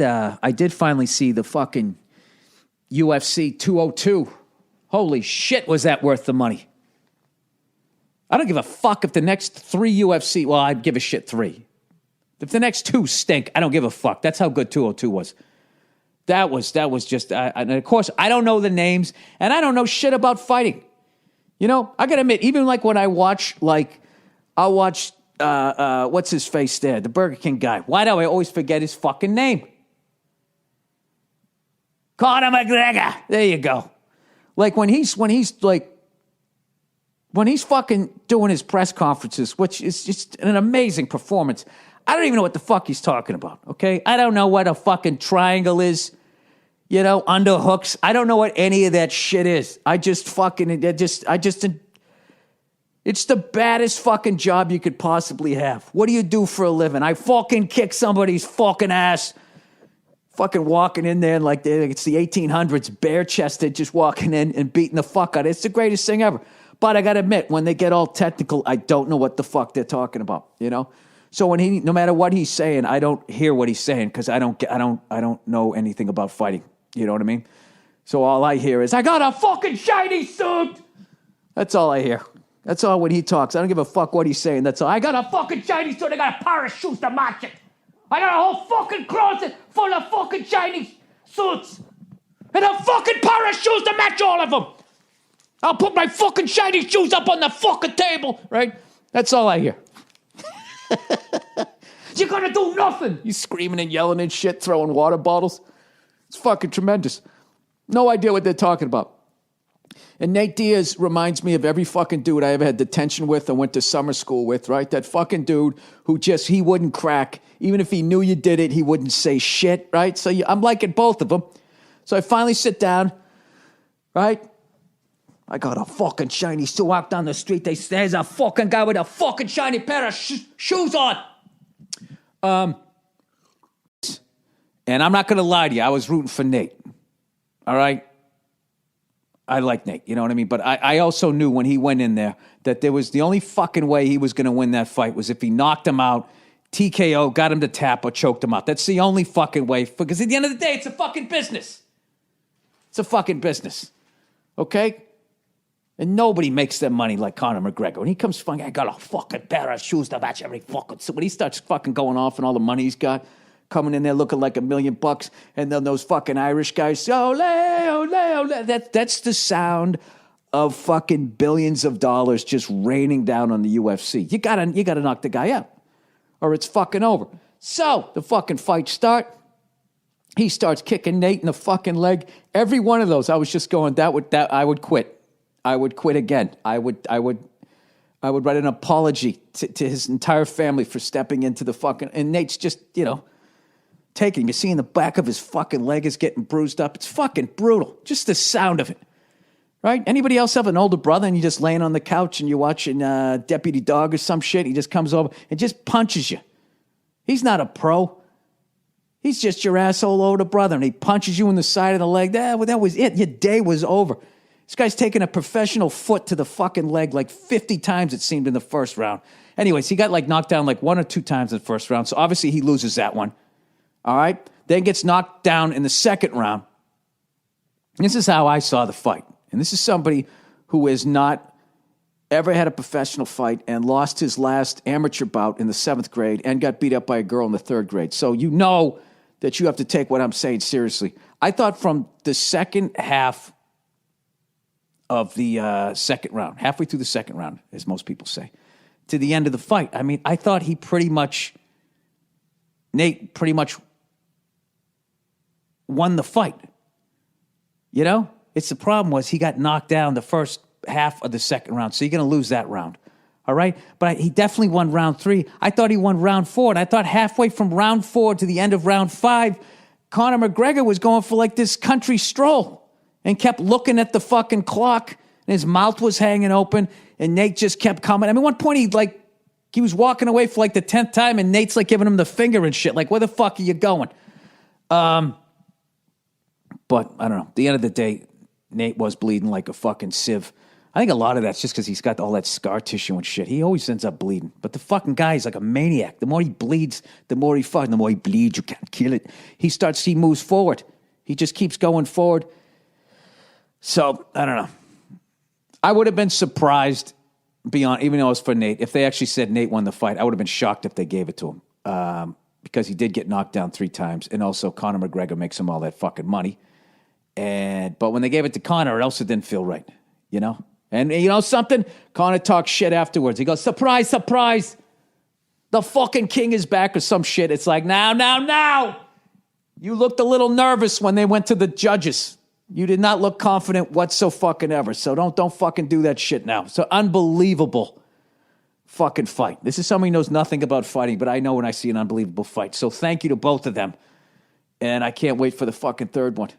I did finally see the fucking UFC 202. Holy shit, was that worth the money? I don't give a fuck if the next 3 UFC, well, I'd give a shit 3. If the next 2 stink, I don't give a fuck. That's how good 202 was. That was just, and of course, I don't know the names, and I don't know shit about fighting. You know, I gotta admit, even like when I watch, I'll watch, what's his face there, the Burger King guy. Why do I always forget his fucking name? Conor McGregor. There you go. Like when he's fucking doing his press conferences, which is just an amazing performance. I don't even know what the fuck he's talking about, okay? I don't know what a fucking triangle is, you know, underhooks. I don't know what any of that shit is. It's the baddest fucking job you could possibly have. What do you do for a living? I fucking kick somebody's fucking ass. Fucking walking in there like it's the 1800s, bare-chested, just walking in and beating the fuck out of it. It's the greatest thing ever. But I got to admit, when they get all technical, I don't know what the fuck they're talking about, you know? So when no matter what he's saying, I don't hear what he's saying because I don't know anything about fighting. You know what I mean? So all I hear is, I got a fucking shiny suit. That's all I hear. That's all when he talks. I don't give a fuck what he's saying. That's all. I got a fucking shiny suit. I got a pair of shoes to match it. I got a whole fucking closet full of fucking shiny suits. And a fucking pair of shoes to match all of them. I'll put my fucking shiny shoes up on the fucking table, right? That's all I hear. You're gonna do nothing. He's screaming and yelling and shit, throwing water bottles. It's fucking tremendous. No idea what they're talking about. And Nate Diaz reminds me of every fucking dude I ever had detention with and went to summer school with, right? That fucking dude who he wouldn't crack. Even if he knew you did it, he wouldn't say shit, right? So I'm liking both of them. So I finally sit down, right? I got a fucking shiny suit. Walk down the street. There's a fucking guy with a fucking shiny pair of shoes on. And I'm not going to lie to you. I was rooting for Nate. All right? I like Nate. You know what I mean? But I also knew when he went in there that there was the only fucking way he was going to win that fight was if he knocked him out, TKO, got him to tap, or choked him out. That's the only fucking way. Because at the end of the day, it's a fucking business. It's a fucking business. Okay? And nobody makes that money like Conor McGregor. When he comes fucking, I got a fucking pair of shoes to match every fucking... So when he starts fucking going off and all the money he's got, coming in there looking like $1 million, and then those fucking Irish guys, ole, ole, ole. That's the sound of fucking billions of dollars just raining down on the UFC. You gotta knock the guy out, or it's fucking over. So the fucking fights start. He starts kicking Nate in the fucking leg. Every one of those, I was just going, I would quit. I would quit again. I would write an apology to his entire family for stepping into the fucking... And Nate's just, you know, taking him. You're seeing the back of his fucking leg is getting bruised up. It's fucking brutal. Just the sound of it. Right? Anybody else have an older brother and you're just laying on the couch and you're watching Deputy Dog or some shit? He just comes over and just punches you. He's not a pro. He's just your asshole older brother, and he punches you in the side of the leg. That was it. Your day was over. This guy's taken a professional foot to the fucking leg like 50 times, it seemed, in the first round. Anyways, he got knocked down 1 or 2 times in the first round, so obviously he loses that one. All right? Then gets knocked down in the second round. And this is how I saw the fight. And this is somebody who has not ever had a professional fight and lost his last amateur bout in the 7th grade and got beat up by a girl in the 3rd grade. So you know that you have to take what I'm saying seriously. I thought from the second half of the second round, halfway through the second round, as most people say, to the end of the fight, I mean, I thought Nate pretty much won the fight. You know? It's the problem was he got knocked down the first half of the second round, so you're going to lose that round. All right? But he definitely won round 3. I thought he won round 4, and I thought halfway from round 4 to the end of round 5, Conor McGregor was going for this country stroll and kept looking at the fucking clock, and his mouth was hanging open, and Nate just kept coming. I mean, at one point he was walking away for the 10th time, and Nate's giving him the finger and shit. Where the fuck are you going? But I don't know. At the end of the day, Nate was bleeding like a fucking sieve. I think a lot of that's just because he's got all that scar tissue and shit. He always ends up bleeding. But the fucking guy is like a maniac. The more he bleeds, the more he bleeds, you can't kill it. He moves forward. He just keeps going forward. So, I don't know. I would have been surprised even though it was for Nate, if they actually said Nate won the fight, I would have been shocked if they gave it to him. Because he did get knocked down 3 times. And also Conor McGregor makes him all that fucking money. But when they gave it to Conor, it also didn't feel right, you know? And you know something? Conor talks shit afterwards. He goes, surprise, surprise. The fucking king is back or some shit. It's like, now. You looked a little nervous when they went to the judges. You did not look confident whatsoever. So don't fucking do that shit now. So unbelievable fucking fight. This is somebody who knows nothing about fighting, but I know when I see an unbelievable fight. So thank you to both of them. And I can't wait for the fucking third one.